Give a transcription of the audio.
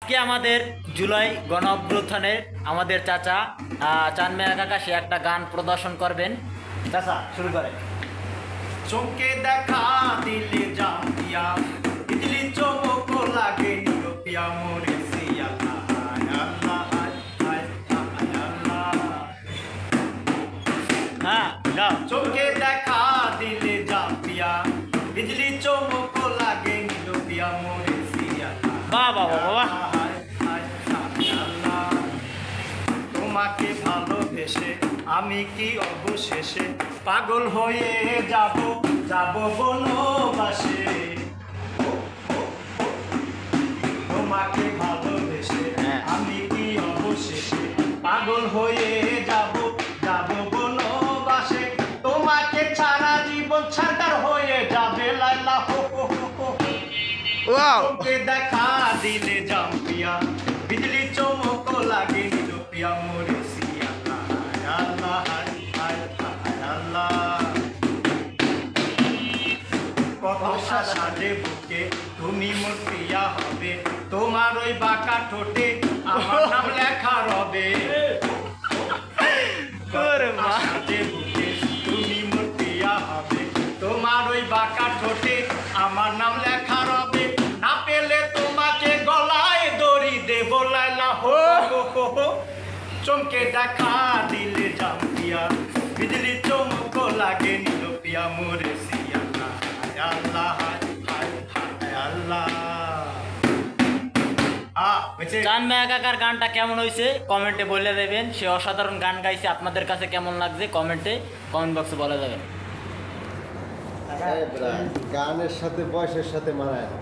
আজকে আমাদের জুলাই গণ অভ্যুত্থানের আমাদের চাচা চাঁদ মিয়া কাকা সে একটা গান প্রদর্শন করবেন। চাচা শুরু করেন। চোখে দেখা দিলে জাম্পিয়া বিজলি চমক লাগে নিরপিয়া মোরে সিয়া আল্লাহ আল্লাহ। হ্যাঁ গাও। চোখে দেখা দিলে জাম্পিয়া বিজলি চমক লাগে নিরপিয়া মোরে সিয়া বাহ বাহ বাহ বাহ। তোমাকে ভালোবেসে আমি কি অবশেষে পাগল হয়ে যাব যাব বনবাসে। তোমাকে ভালোবেসে আমি কি অবশেষে পাগল হয়ে যাব যাব বনবাসে। তোমাকে ছাড়া জীবন ছাড়ার হয়ে যাবে লাইলা হো হো হো। তোকে দেখা দিলে জাম্পিয়া বিজলি চমক লাগে নিরপিয়া মোরে সিয়া আল্লাহ আল্লাহ। কত সাজে বুকে তুমি মোর প্রিয়া হবে, তোমার ওই বাঁকা ঠোঁটে আমার নাম লেখা রবে। সাজে বুকে তুমি মোর প্রিয়া হবে, তোমার ওই বাঁকা ঠোঁটে আমার নাম লেখা রবে। না পেলে তোমাকে গলায় দড়ি দেব লাইলা হো হো হো হো। চমকে দেখা দিলে জাম্পিয়া বিজলি চমক লাগে নিরপিয়া মোরে সিয়া আল্লাহ আল্লাহ। চাঁদ মিয়া কাকার গানটা কেমন হয়েছে কমেন্টে বলে দেবেন। সে অসাধারণ গান গাইছে, আপনাদের কাছে কেমন লাগছে কমেন্ট বক্সে বলে দেবেন। গানের সাথে বয়সের সাথে মানায় না।